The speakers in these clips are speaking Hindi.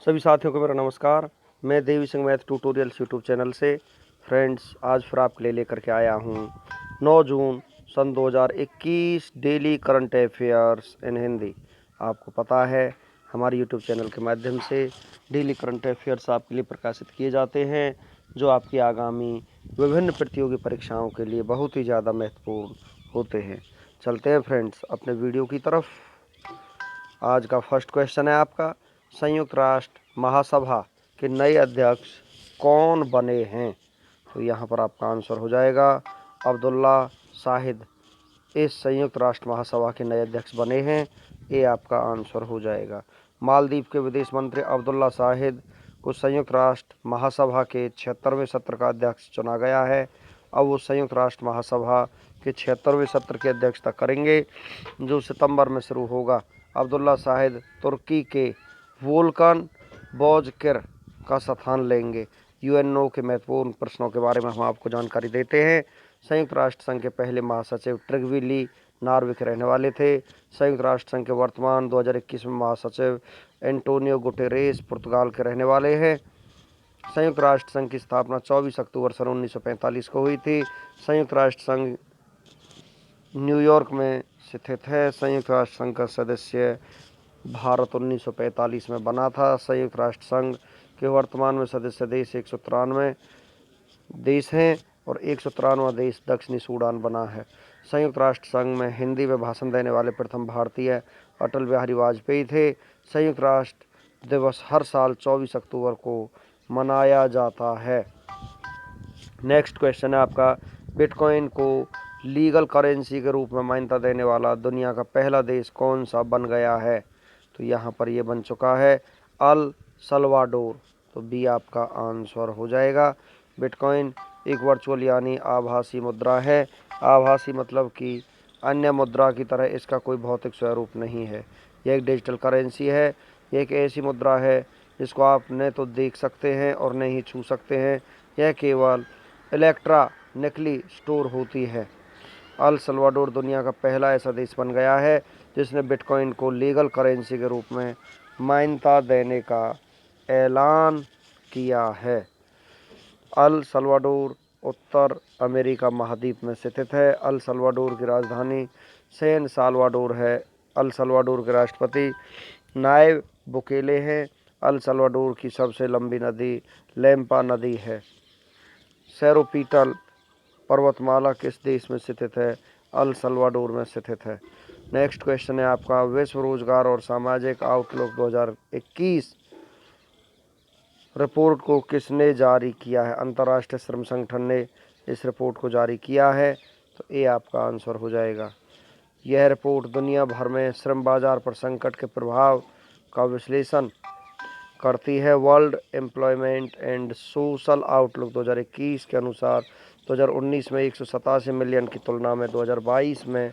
सभी साथियों को मेरा नमस्कार। मैं Devi Singh math tutorials YouTube channel से फ्रेंड्स आज फिर आपके लिए लेकर के आया हूँ 9 जून सन 2021 daily current affairs in Hindi. आपको पता है हमारे यूट्यूब चैनल के माध्यम से डेली करंट अफेयर्स आपके लिए प्रकाशित किए जाते हैं, जो आपकी आगामी विभिन्न प्रतियोगी परीक्षाओं के लिए बहुत ही ज़्यादा महत्वपूर्ण होते हैं। चलते हैं फ्रेंड्स अपने वीडियो की तरफ। आज का फर्स्ट क्वेश्चन है आपका, संयुक्त राष्ट्र महासभा के नए अध्यक्ष कौन बने हैं? तो यहाँ पर आपका आंसर हो जाएगा अब्दुल्ला शाहिद इस संयुक्त राष्ट्र महासभा के नए अध्यक्ष बने हैं। ये आपका आंसर हो जाएगा। मालदीव के विदेश मंत्री अब्दुल्ला शाहिद को संयुक्त राष्ट्र महासभा के 76वें सत्र का अध्यक्ष चुना गया है। अब वो संयुक्त राष्ट्र महासभा के 76वें सत्र की अध्यक्षता करेंगे, जो सितंबर में शुरू होगा। अब्दुल्ला शाहिद तुर्की के वोल्कन बोजकिर का स्थान लेंगे। यूएनओ के महत्वपूर्ण प्रश्नों के बारे में हम आपको जानकारी देते हैं। संयुक्त राष्ट्र संघ के पहले महासचिव ट्रिग्वी ली नॉर्वे के रहने वाले थे। संयुक्त राष्ट्र संघ के वर्तमान 2021 में महासचिव एंटोनियो गुटेरेस पुर्तगाल के रहने वाले हैं। संयुक्त राष्ट्र संघ की स्थापना 24 अक्टूबर सन 1945 को हुई थी। संयुक्त राष्ट्र संघ न्यूयॉर्क में स्थित है। संयुक्त राष्ट्र संघ का सदस्य भारत 1945 में बना था। संयुक्त राष्ट्र संघ के वर्तमान में सदस्य देश 193 देश हैं और 193वां देश दक्षिणी सूडान बना है। संयुक्त राष्ट्र संघ में हिंदी में भाषण देने वाले प्रथम भारतीय अटल बिहारी वाजपेयी थे। संयुक्त राष्ट्र दिवस हर साल 24 अक्टूबर को मनाया जाता है। नेक्स्ट क्वेश्चन है आपका, बिटकॉइन को लीगल करेंसी के रूप में मान्यता देने वाला दुनिया का पहला देश कौन सा बन गया है? तो यहाँ पर ये बन चुका है अल सल्वाडोर। तो बी आपका आंसर हो जाएगा। बिटकॉइन एक वर्चुअल यानी आभासी मुद्रा है। आभासी मतलब कि अन्य मुद्रा की तरह इसका कोई भौतिक स्वरूप नहीं है। यह एक डिजिटल करेंसी है। यह एक ऐसी मुद्रा है जिसको आप न तो देख सकते हैं और न ही छू सकते हैं। यह केवल इलेक्ट्रॉनिकली स्टोर होती है। अल सल्वाडोर दुनिया का पहला ऐसा देश बन गया है जिसने बिटकॉइन को लीगल करेंसी के रूप में मान्यता देने का ऐलान किया है। अल सल्वाडोर उत्तर अमेरिका महाद्वीप में स्थित है। अल सल्वाडोर की राजधानी सैन साल्वाडोर है। अल सल्वाडोर के राष्ट्रपति नायब बुकेले हैं। अल सल्वाडोर की सबसे लंबी नदी लैम्पा नदी है। सेरोपीटल पर्वतमाला किस देश में स्थित है? अल सल्वाडोर में स्थित है। नेक्स्ट क्वेश्चन है आपका, विश्व रोजगार और सामाजिक आउटलुक 2021 रिपोर्ट को किसने जारी किया है? अंतर्राष्ट्रीय श्रम संगठन ने इस रिपोर्ट को जारी किया है। तो ये आपका आंसर हो जाएगा। यह रिपोर्ट दुनिया भर में श्रम बाजार पर संकट के प्रभाव का विश्लेषण करती है। World employment and social outlook 2021 के अनुसार 2019 में 187 मिलियन की तुलना में 2022 में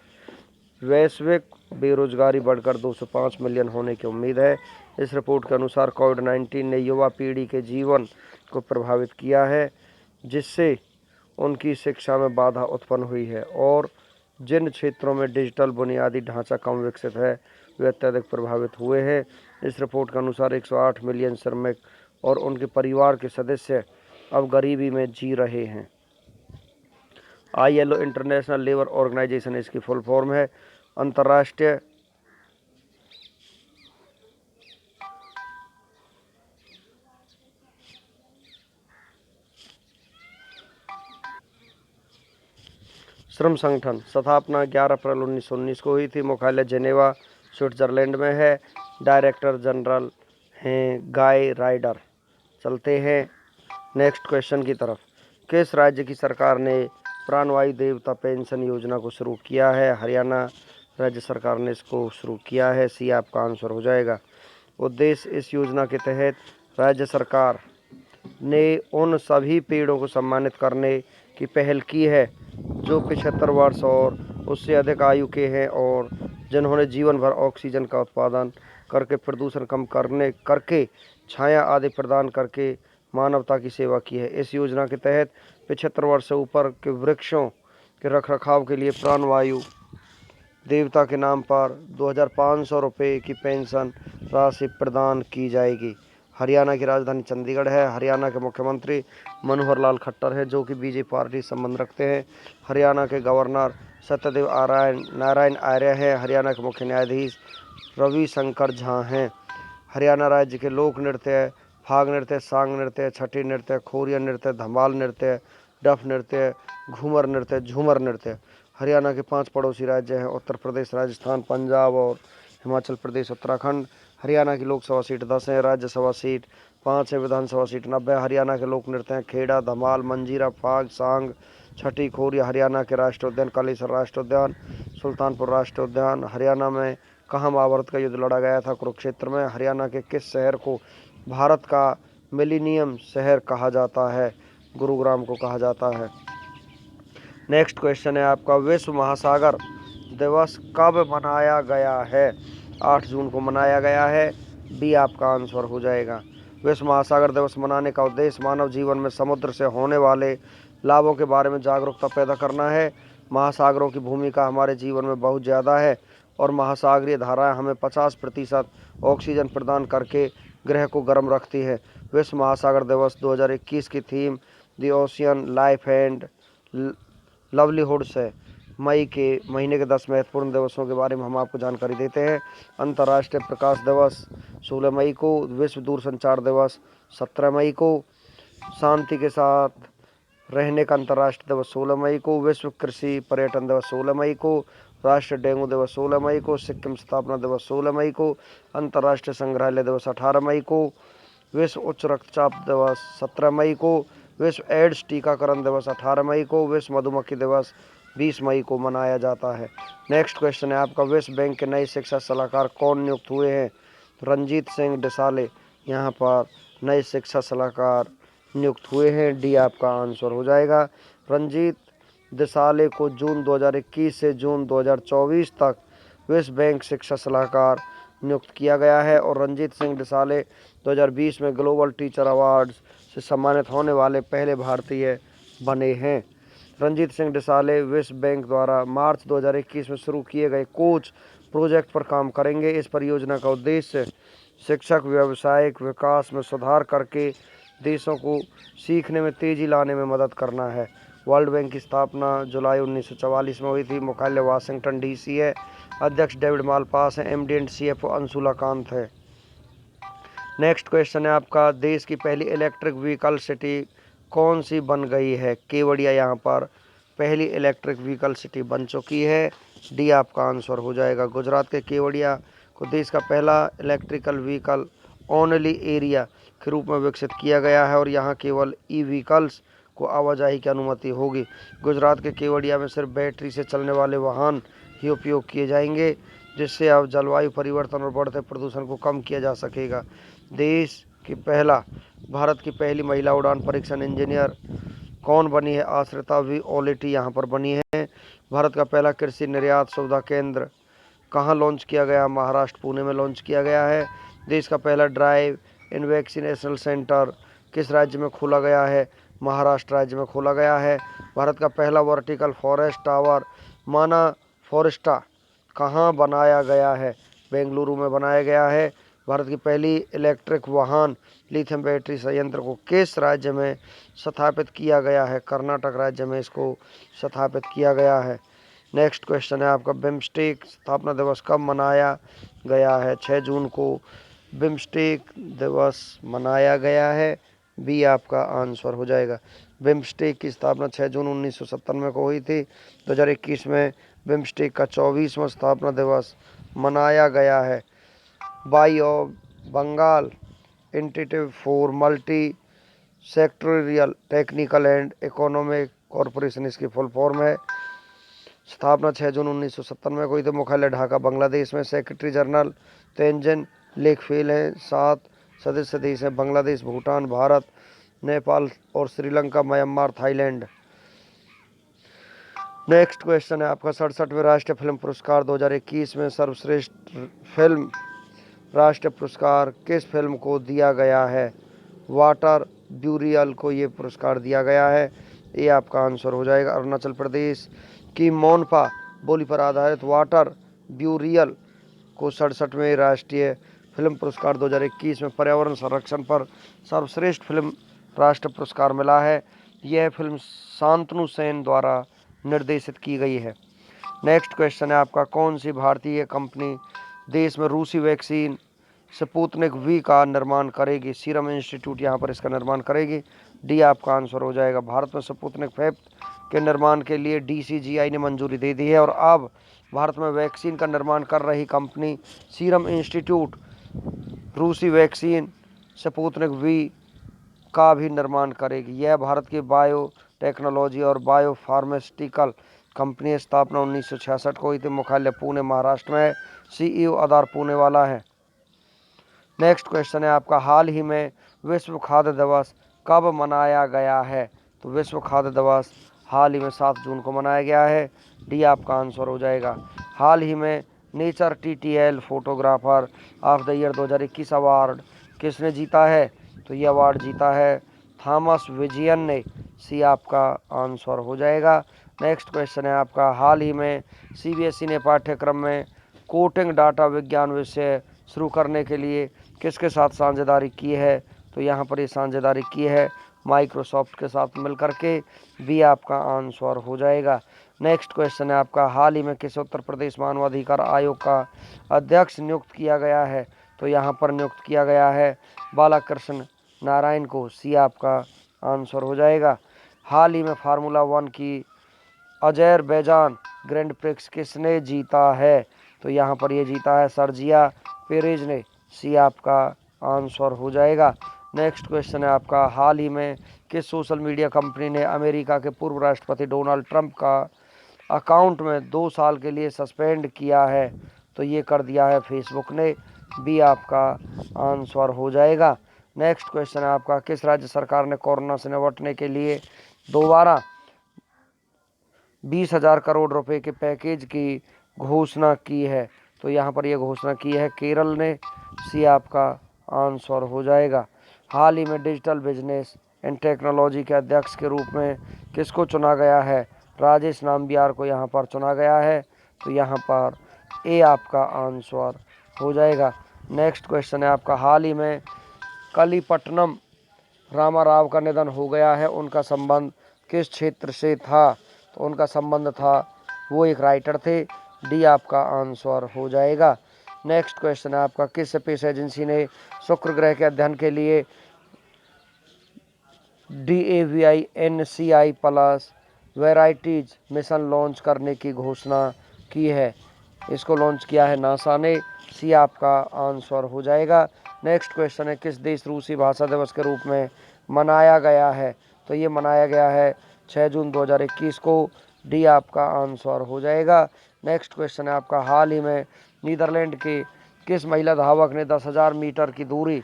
वैश्विक बेरोजगारी बढ़कर 205 मिलियन होने की उम्मीद है। इस रिपोर्ट के अनुसार कोविड-19 ने युवा पीढ़ी के जीवन को प्रभावित किया है, जिससे उनकी शिक्षा में बाधा उत्पन्न हुई है और जिन क्षेत्रों में डिजिटल बुनियादी ढांचा कम विकसित है वे अत्यधिक प्रभावित हुए हैं। इस रिपोर्ट के अनुसार 108 मिलियन श्रमिक और उनके परिवार के सदस्य अब गरीबी में जी रहे हैं। ILO इंटरनेशनल लेबर ऑर्गेनाइजेशन इसकी फुल फॉर्म है। अंतर्राष्ट्रीय श्रम संगठन स्थापना 11 अप्रैल 1919 को हुई थी। मुख्यालय जेनेवा स्विट्जरलैंड में है। डायरेक्टर जनरल हैं गाय राइडर। चलते हैं नेक्स्ट क्वेश्चन की तरफ। किस राज्य की सरकार ने प्राणवायु देवता पेंशन योजना को शुरू किया है? हरियाणा राज्य सरकार ने इसको शुरू किया है। सी आपका आंसर हो जाएगा। उद्देश्य इस योजना के तहत राज्य सरकार ने उन सभी पेड़ों को सम्मानित करने की पहल की है जो 75 वर्ष और उससे अधिक आयु के हैं और जिन्होंने जीवन भर ऑक्सीजन का उत्पादन करके प्रदूषण कम करके छाया आदि प्रदान करके मानवता की सेवा की है। इस योजना के तहत 75 वर्ष से ऊपर के वृक्षों के रखरखाव के लिए प्राणवायु देवता के नाम पर 2500 रुपये की पेंशन राशि प्रदान की जाएगी। हरियाणा की राजधानी चंडीगढ़ है। हरियाणा के मुख्यमंत्री मनोहर लाल खट्टर है, जो कि बीजेपी पार्टी से संबंध रखते हैं। हरियाणा के गवर्नर सत्यदेव नारायण आर्य है। हरियाणा के मुख्य न्यायाधीश रविशंकर झा हैं। हरियाणा राज्य के लोक नृत्य फाग नृत्य, सांग नृत्य, छठी नृत्य, खोरिया नृत्य, धमाल नृत्य, डफ नृत्य, घूमर नृत्य, झूमर नृत्य। हरियाणा के 5 पड़ोसी राज्य हैं: उत्तर प्रदेश, राजस्थान, पंजाब और हिमाचल प्रदेश, उत्तराखंड। हरियाणा की लोकसभा सीट 10 है, राज्यसभा सीट 5 है, विधानसभा सीट 90। हरियाणा के लोक नृत्य हैं खेड़ा, धमाल, मंजीरा, फाग, सांग, छठी, खोरिया। हरियाणा के राष्ट्रीय उद्यान कालीसर राष्ट्रीय उद्यान, सुल्तानपुर राष्ट्रीय उद्यान। हरियाणा में कहाँ महाभारत का युद्ध लड़ा गया था? कुरुक्षेत्र में। हरियाणा के किस शहर को भारत का मिलेनियम शहर कहा जाता है? गुरुग्राम को कहा जाता है। नेक्स्ट क्वेश्चन है आपका, विश्व महासागर दिवस कब मनाया गया है? 8 जून को मनाया गया है। डी आपका आंसर हो जाएगा। विश्व महासागर दिवस मनाने का उद्देश्य मानव जीवन में समुद्र से होने वाले लाभों के बारे में जागरूकता पैदा करना है। महासागरों की भूमिका हमारे जीवन में बहुत ज़्यादा है और महासागरीय धाराएं हमें 50% ऑक्सीजन प्रदान करके ग्रह को गर्म रखती है। विश्व महासागर दिवस 2021 की theme the ocean life and livelihoods है। मई के महीने के 10 महत्वपूर्ण दिवसों के बारे में हम आपको जानकारी देते हैं। अंतर्राष्ट्रीय प्रकाश दिवस 16 मई को, विश्व दूरसंचार दिवस 17 मई को, शांति के साथ रहने का अंतर्राष्ट्रीय दिवस 16 मई को, विश्व कृषि पर्यटन दिवस 16 मई को, राष्ट्रीय डेंगू दिवस 16 मई को, सिक्किम स्थापना दिवस 16 मई को, अंतर्राष्ट्रीय संग्रहालय दिवस 18 मई को, विश्व उच्च रक्तचाप दिवस 17 मई को, विश्व एड्स टीकाकरण दिवस 18 मई को, विश्व मधुमक्खी दिवस 20 मई को मनाया जाता है। नेक्स्ट क्वेश्चन है आपका, विश्व बैंक के नए शिक्षा सलाहकार कौन नियुक्त हुए हैं? रंजीत सिंह डिसाले यहाँ पर नए शिक्षा सलाहकार नियुक्त हुए हैं। डी आपका आंसर हो जाएगा। रंजीत डिसाले को जून 2021 से जून 2024 तक विश्व बैंक शिक्षा सलाहकार नियुक्त किया गया है और रंजीत सिंह डिसाले 2020 में ग्लोबल टीचर अवार्ड्स से सम्मानित होने वाले पहले भारतीय बने हैं। रंजीत सिंह डिसाले विश्व बैंक द्वारा मार्च 2021 में शुरू किए गए कोच प्रोजेक्ट पर काम करेंगे। इस परियोजना का उद्देश्य शिक्षक व्यावसायिक विकास में सुधार करके देशों को सीखने में तेजी लाने में मदद करना है। वर्ल्ड बैंक की स्थापना जुलाई 1944 में हुई थी। मुख्यालय वाशिंगटन DC है। अध्यक्ष डेविड मालपास है। MD and CFO Anshula Kant है। नेक्स्ट क्वेश्चन है आपका, देश की पहली इलेक्ट्रिक व्हीकल सिटी कौन सी बन गई है? केवड़िया यहाँ पर पहली इलेक्ट्रिक व्हीकल सिटी बन चुकी है। डी आपका आंसर हो जाएगा। गुजरात के केवड़िया को देश का पहला इलेक्ट्रिकल व्हीकल ओनली एरिया के रूप में विकसित किया गया है और यहाँ केवल ई-व्हीकल्स को आवाजाही की अनुमति होगी। गुजरात के केवड़िया में सिर्फ बैटरी से चलने वाले वाहन ही उपयोग किए जाएंगे, जिससे अब जलवायु परिवर्तन और बढ़ते प्रदूषण को कम किया जा सकेगा। भारत की पहली महिला उड़ान परीक्षण इंजीनियर कौन बनी है? आश्रिता वी ओलेटी यहाँ पर बनी है। भारत का पहला कृषि निर्यात सुविधा केंद्र कहाँ लॉन्च किया गया? महाराष्ट्र पुणे में लॉन्च किया गया है। देश का पहला ड्राइव इन वैक्सीनेशन सेंटर किस राज्य में खोला गया है? महाराष्ट्र राज्य में खोला गया है। भारत का पहला वर्टिकल फॉरेस्ट टावर माना फॉरेस्टा कहाँ बनाया गया है? बेंगलुरु में बनाया गया है। भारत की पहली इलेक्ट्रिक वाहन लिथियम बैटरी संयंत्र को किस राज्य में स्थापित किया गया है? कर्नाटक राज्य में इसको स्थापित किया गया है। नेक्स्ट क्वेश्चन है आपका, बिम्स्टेक स्थापना दिवस कब मनाया गया है? 6 जून को बिम्स्टेक दिवस मनाया गया है। बी आपका आंसर हो जाएगा। बिम्स्टेक की स्थापना 6 जून 1997 को हुई थी। 2021 में बिम्स्टेक का 24वां स्थापना दिवस मनाया गया है। Bay of Bengal institute for multi sectoral technical and economic corporation इसकी फुल फॉर्म है। स्थापना 6 जून 1997 को हुई थी। मुख्यालय ढाका बांग्लादेश में। सेक्रेटरी जनरल तेंजिन लेकफेल हैं। 7 सदस्य देश हैं बांग्लादेश, भूटान, भारत, नेपाल और Sri Lanka, Myanmar, Thailand. Next question है आपका, 67वें राष्ट्रीय फिल्म पुरस्कार 2021 में सर्वश्रेष्ठ फिल्म राष्ट्रीय पुरस्कार किस फिल्म को दिया गया है? वाटर ब्यूरियल को ये पुरस्कार दिया गया है। ये आपका आंसर हो जाएगा। अरुणाचल प्रदेश की मोनपा बोली पर आधारित वाटर ब्यूरियल को 67वें राष्ट्रीय फिल्म पुरस्कार 2021 में पर्यावरण संरक्षण पर सर्वश्रेष्ठ फिल्म राष्ट्रीय पुरस्कार मिला है। यह फिल्म शांतनु सेन द्वारा निर्देशित की गई है। नेक्स्ट क्वेश्चन है आपका, कौन सी भारतीय कंपनी देश में रूसी वैक्सीन स्पुतनिक वी का निर्माण करेगी? सीरम इंस्टीट्यूट यहाँ पर इसका निर्माण करेगी। डी आपका आंसर हो जाएगा। भारत में स्पुतनिक 5 के निर्माण के लिए DCGI ने मंजूरी दे दी है और अब भारत में वैक्सीन का निर्माण कर रही कंपनी सीरम इंस्टीट्यूट रूसी वैक्सीन स्पुतनिक वी का भी निर्माण करेगी। यह भारत की बायोटेक्नोलॉजी और बायोफार्मास्यूटिकल कंपनी की स्थापना 1966 को हुई थी। मुख्यालय पुणे महाराष्ट्र में है। CEO आधार पुणे वाला है। नेक्स्ट क्वेश्चन है आपका, हाल ही में विश्व खाद्य दिवस कब मनाया गया है? तो विश्व खाद्य दिवस हाल ही में 7 जून को मनाया गया है। डी आपका आंसर हो जाएगा। हाल ही में nature TTL photographer of the year 2021 award किसने जीता है? तो ये अवार्ड जीता है थॉमस विजियन ने। सी आपका आंसर हो जाएगा। नेक्स्ट क्वेश्चन है आपका, हाल ही में CBSE ने पाठ्यक्रम में कोडिंग डाटा विज्ञान विषय शुरू करने के लिए किसके साथ साझेदारी की है? तो यहाँ पर ये साझेदारी की है माइक्रोसॉफ्ट के साथ मिलकर के। बी आपका आंसर हो जाएगा। नेक्स्ट क्वेश्चन है आपका, हाल ही में किस उत्तर प्रदेश मानवाधिकार आयोग का अध्यक्ष नियुक्त किया गया है? तो यहाँ पर नियुक्त किया गया है बालाकृष्ण नारायण को। सी आपका आंसर हो जाएगा। हाल ही में फार्मूला 1 की अजरबैजान ग्रैंड प्रिक्स किसने जीता है? तो यहाँ पर ये जीता है सर्जिया पेरेज ने। सी आपका आंसर हो जाएगा। नेक्स्ट क्वेश्चन है आपका, हाल ही में किस सोशल मीडिया कंपनी ने अमेरिका के पूर्व राष्ट्रपति डोनाल्ड ट्रंप का अकाउंट में 2 साल के लिए सस्पेंड किया है? तो ये कर दिया है फेसबुक ने। बी आपका आंसर हो जाएगा। नेक्स्ट क्वेश्चन है आपका, किस राज्य सरकार ने कोरोना से निपटने के लिए दोबारा 20,000 करोड़ रुपए के पैकेज की घोषणा की है? तो यहाँ पर यह घोषणा की है केरल ने। सी आपका आंसर हो जाएगा। हाल ही में डिजिटल बिजनेस एंड टेक्नोलॉजी के अध्यक्ष के रूप में किसको चुना गया है? राजेश नाम्बियार को यहाँ पर चुना गया है। तो यहाँ पर ए आपका आंसर हो जाएगा। नेक्स्ट क्वेश्चन है आपका, हाल ही में कलीपट्टनम रामाराव का निधन हो गया है, उनका संबंध किस क्षेत्र से था? तो उनका संबंध था, वो एक राइटर थे। डी आपका आंसर हो जाएगा। नेक्स्ट क्वेश्चन है आपका, किस स्पेस एजेंसी ने शुक्र ग्रह के अध्ययन के लिए DAVI NCI plus varieties mission launch करने की घोषणा की है? इसको लॉन्च किया है नासा ने। सी आपका आंसर हो जाएगा। नेक्स्ट क्वेश्चन है, किस देश रूसी भाषा दिवस के रूप में मनाया गया है? तो ये मनाया गया है 6 जून 2021 को। डी आपका आंसर हो जाएगा। नेक्स्ट क्वेश्चन है आपका, हाल ही में नीदरलैंड के किस महिला धावक ने 10,000 मीटर की दूरी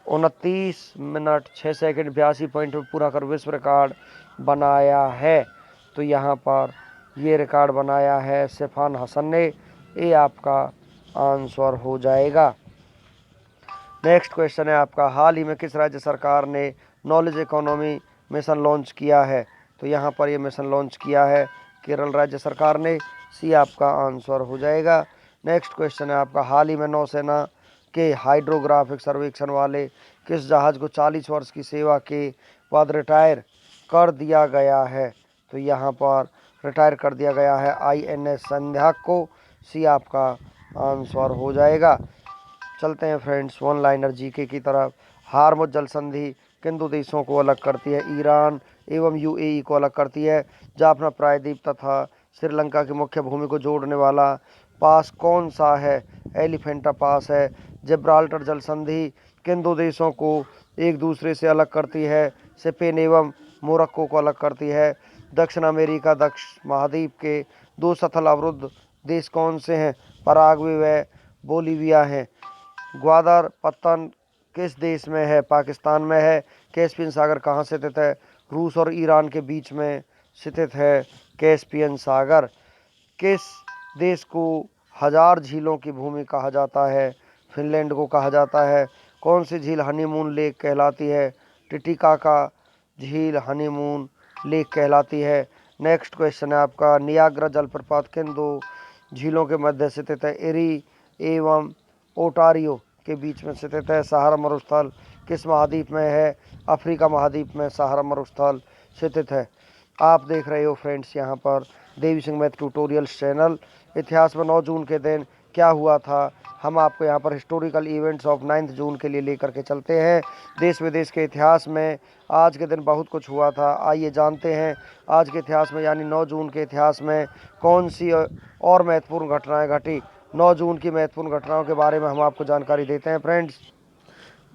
29 मिनट 6 सेकंड 82 पॉइंट में पूरा कर विश्व रिकॉर्ड बनाया है? तो यहाँ पर ये रिकॉर्ड बनाया है सिफान हसन ने। ये आपका आंसर हो जाएगा। नेक्स्ट क्वेश्चन है आपका, हाल ही में किस राज्य सरकार ने नॉलेज इकोनॉमी मिशन लॉन्च किया है? तो यहाँ पर ये मिशन लॉन्च किया है केरल राज्य सरकार ने। सी आपका आंसर हो जाएगा। नेक्स्ट क्वेश्चन है आपका, हाल ही में नौसेना के हाइड्रोग्राफिक सर्वेक्षण वाले किस जहाज को 40 वर्ष की सेवा के बाद रिटायर कर दिया गया है? तो यहाँ पर रिटायर कर दिया गया है INS संध्या को। सी आपका आंसर हो जाएगा। चलते हैं फ्रेंड्स वन लाइनर जीके की तरफ। हार्मुज जल संधि किन दो देशों को अलग करती है? ईरान एवं UAE को अलग करती है। जाफना प्रायद्वीप तथा श्रीलंका की मुख्य भूमि को जोड़ने वाला पास कौन सा है? एलिफेंटा पास है। जिब्राल्टर जल संधि किन दो देशों को एक दूसरे से अलग करती है? स्पेन एवं मोरक्को को अलग करती है। दक्षिण अमेरिका दक्षिण महाद्वीप के 2 स्थल अवरुद्ध देश कौन से हैं? पराग्वे व बोलीविया हैं। ग्वादर पत्तन किस देश में है? पाकिस्तान में है। कैस्पियन सागर कहाँ स्थित है? रूस और ईरान के बीच में स्थित है कैस्पियन सागर। किस देश को 1000 झीलों की भूमि कहा जाता है? फिनलैंड को कहा जाता है। कौन सी झील हनीमून लेक कहलाती है? टिटिकाका झील हनीमून लेक कहलाती है। नेक्स्ट क्वेश्चन है आपका, नियाग्रा जलप्रपात किन दो झीलों के मध्य स्थित है? एरी एवं ओटारियो के बीच में स्थित है। सहारा मरुस्थल किस महाद्वीप में है? अफ्रीका महाद्वीप में सहारा मरुस्थल स्थित है। आप देख रहे हो फ्रेंड्स यहाँ पर देवी सिंह मैथ ट्यूटोरियल्स चैनल। इतिहास में 9 जून के दिन क्या हुआ था, हम आपको यहाँ पर हिस्टोरिकल इवेंट्स ऑफ 9 जून के लिए लेकर के चलते हैं। देश विदेश के इतिहास में आज के दिन बहुत कुछ हुआ था। आइए जानते हैं आज के इतिहास में यानी 9 जून के इतिहास में कौन सी और महत्वपूर्ण घटनाएं घटी। 9 जून की महत्वपूर्ण घटनाओं के बारे में हम आपको जानकारी देते हैं फ्रेंड्स।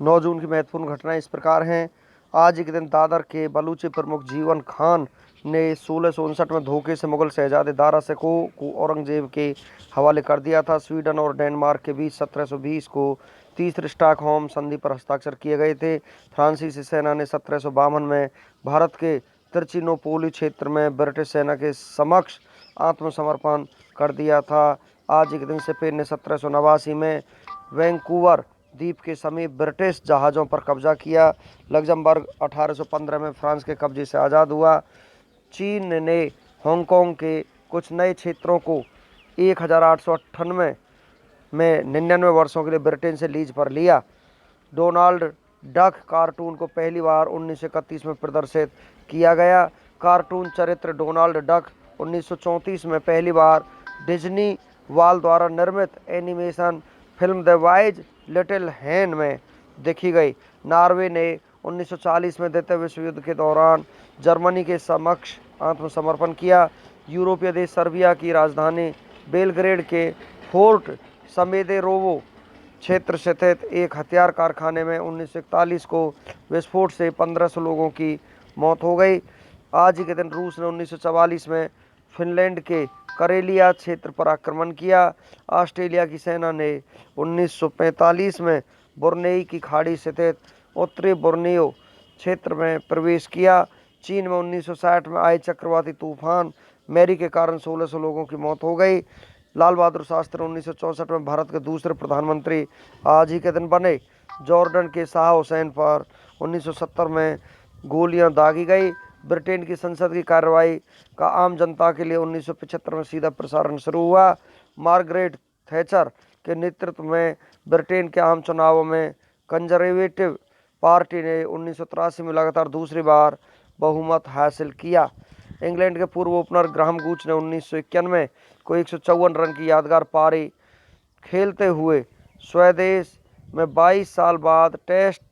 9 जून की महत्वपूर्ण घटनाएं इस प्रकार हैं। आज के दिन दादर के बलूची प्रमुख जीवन खान ने 1659 में धोखे से मुगल शहजादे दारा शिकोह को औरंगजेब के हवाले कर दिया था। स्वीडन और डेनमार्क के बीच 1720 को तीसरे स्टॉकहोम संधि पर हस्ताक्षर किए गए थे। फ्रांसीसी सेना ने 1752 में भारत के त्रिचिनोपोली क्षेत्र में ब्रिटिश सेना के समक्ष आत्मसमर्पण कर दिया था। आज के दिन स्पेन ने 1789 में वैंकूवर द्वीप के समीप ब्रिटिश जहाज़ों पर कब्जा किया। लग्जमबर्ग 1815 में फ्रांस के कब्जे से आज़ाद हुआ। चीन ने हांगकांग के कुछ नए क्षेत्रों को 1898 में 99 वर्षों के लिए ब्रिटेन से लीज पर लिया। डोनाल्ड डक कार्टून को पहली बार 1931 में प्रदर्शित किया गया। कार्टून चरित्र डोनाल्ड डक 1934 में पहली बार डिज्नी वाल द्वारा निर्मित animation film the wise little hen में देखी गई। नॉर्वे ने 1940 में द्वितीय विश्व युद्ध के दौरान जर्मनी के समक्ष आत्मसमर्पण किया। यूरोपीय देश सर्बिया की राजधानी बेलग्रेड के फोर्ट समेदेरोवो क्षेत्र स्थित एक हथियार कारखाने में 1941 को विस्फोट से 1500 लोगों की मौत हो गई। आज के दिन रूस ने 1944 में फिनलैंड के करेलिया क्षेत्र पर आक्रमण किया। ऑस्ट्रेलिया की सेना ने 1945 में बोर्नेई की खाड़ी स्थित उत्तरी बोर्नियो क्षेत्र में प्रवेश किया। चीन में 1960 में आए चक्रवाती तूफान मैरी के कारण 1600 लोगों की मौत हो गई। लाल बहादुर शास्त्री 1964 में भारत के दूसरे प्रधानमंत्री आज ही के दिन बने। जॉर्डन के शाह हुसैन पर 1970 में गोलियां दागी गई। ब्रिटेन की संसद की कार्रवाई का आम जनता के लिए 1975 में सीधा प्रसारण शुरू हुआ। मार्गरेट थैचर के नेतृत्व में ब्रिटेन के आम चुनावों में कंजर्वेटिव पार्टी ने 1983 में लगातार दूसरी बार बहुमत हासिल किया। इंग्लैंड के पूर्व ओपनर ग्राहम गूच ने 1991 को 154 रन की यादगार पारी खेलते हुए स्वदेश में 22 साल बाद टेस्ट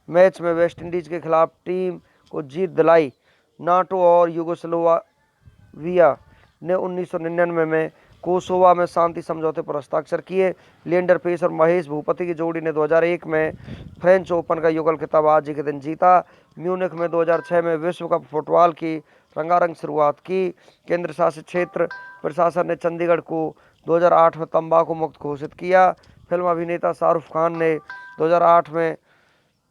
मैच में वेस्टइंडीज के खिलाफ टीम को जीत दिलाई। नाटो और यूगोस्लाविया ने 1999 में कोसोवा में शांति समझौते पर हस्ताक्षर किए। लिएंडर पेस और महेश भूपति की जोड़ी ने 2001 में फ्रेंच ओपन का युगल खिताब आज के दिन जीता। म्यूनिख में 2006 में विश्व कप फुटबॉल की रंगारंग शुरुआत की। केंद्र शासित क्षेत्र प्रशासन ने चंडीगढ़ को 2008 में तंबाकू मुक्त घोषित किया। फिल्म अभिनेता शाहरुख खान ने 2008 में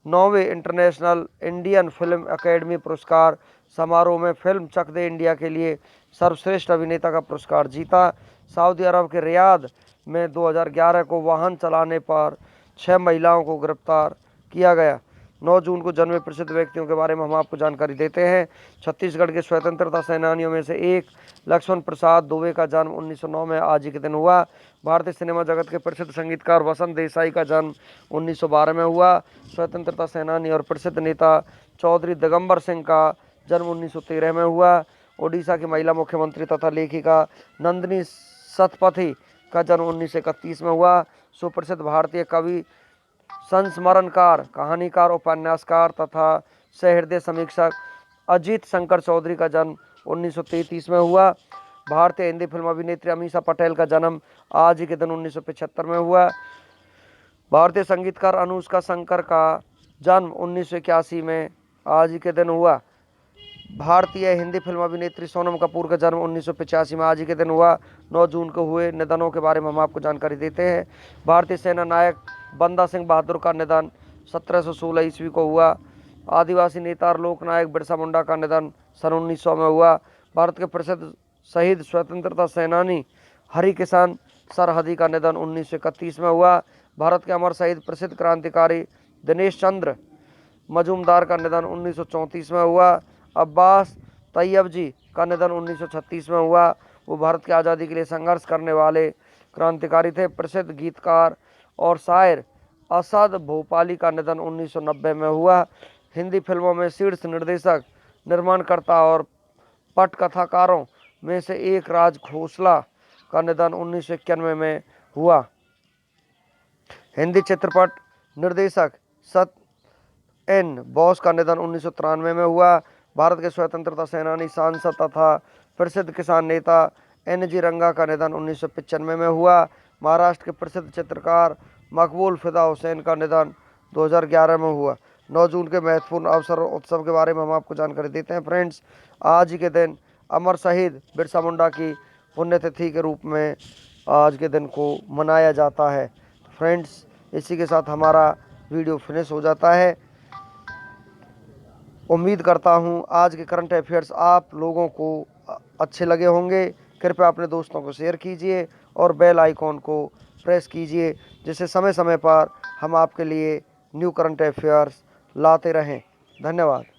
9वें इंटरनेशनल इंडियन फिल्म अकेडमी पुरस्कार समारोह में फिल्म चक दे इंडिया के लिए सर्वश्रेष्ठ अभिनेता का पुरस्कार जीता। सऊदी अरब के रियाद में 2011 को वाहन चलाने पर 6 महिलाओं को गिरफ्तार किया गया। 9 जून को जन्मे प्रसिद्ध व्यक्तियों के बारे में हम आपको जानकारी देते हैं। छत्तीसगढ़ के स्वतंत्रता सेनानियों में से एक लक्ष्मण प्रसाद दुबे का जन्म 1909 में आज ही के दिन हुआ। भारतीय सिनेमा जगत के प्रसिद्ध संगीतकार वसंत देसाई का जन्म 1912 में हुआ। स्वतंत्रता सेनानी और प्रसिद्ध नेता चौधरी दिगंबर सिंह का जन्म 1913 में हुआ। ओडिशा की महिला मुख्यमंत्री तथा लेखिका नंदिनी सतपथी का जन्म 1931 में हुआ। सुप्रसिद्ध भारतीय कवि, संस्मरणकार, कहानीकार, उपन्यासकार तथा सहृदय समीक्षक अजीत शंकर चौधरी का जन्म 1933 में हुआ। भारतीय हिंदी फिल्म अभिनेत्री अमीषा पटेल का जन्म आज ही के दिन 1975 में हुआ। भारतीय संगीतकार अनुष्का शंकर का जन्म 1981 में आज ही के दिन हुआ। भारतीय हिंदी फिल्म अभिनेत्री सोनम कपूर का जन्म 1985 में आज ही के दिन हुआ। 9 जून को हुए निधनों के बारे में हम आपको जानकारी देते हैं। भारतीय सेना नायक बंदा सिंह बहादुर का निधन 1716 ईस्वी को हुआ। आदिवासी नेता और लोक नायक बिरसा मुंडा का निधन सन 1900 में हुआ। भारत के प्रसिद्ध शहीद स्वतंत्रता सेनानी हरिकिशन सरहदी का निधन 1931 में हुआ। भारत के अमर शहीद प्रसिद्ध क्रांतिकारी दिनेश चंद्र मजूमदार का निधन 1934 में हुआ। अब्बास तैयब जी का निधन 1936 में हुआ। वो भारत की आज़ादी के लिए संघर्ष करने वाले क्रांतिकारी थे। प्रसिद्ध गीतकार और शायर असद भोपाली का निधन 1990 में हुआ। हिंदी फिल्मों में शीर्ष निर्देशक, निर्माणकर्ता और पटकथाकारों में से एक राज खोसला का निधन 1991 में हुआ। हिंदी चित्रपट निर्देशक सत्य एन बोस का निधन 1993 में हुआ। भारत के स्वतंत्रता सेनानी, सांसद तथा प्रसिद्ध किसान नेता NG रंगा का निधन 1995 में हुआ। महाराष्ट्र के प्रसिद्ध चित्रकार मकबूल फिदा हुसैन का निधन 2011 में हुआ। 9 जून के महत्वपूर्ण अवसर और उत्सव के बारे में हम आपको जानकारी देते हैं। फ्रेंड्स, आज के दिन अमर शहीद बिरसा मुंडा की पुण्यतिथि के रूप में आज के दिन को मनाया जाता है। फ्रेंड्स, इसी के साथ हमारा वीडियो फिनिश हो जाता है। उम्मीद करता हूँ आज के करंट अफेयर्स आप लोगों को अच्छे लगे होंगे। कृपया अपने दोस्तों को शेयर कीजिए और बेल आइकॉन को प्रेस कीजिए, जिससे समय समय पर हम आपके लिए न्यू करंट अफेयर्स लाते रहें। धन्यवाद।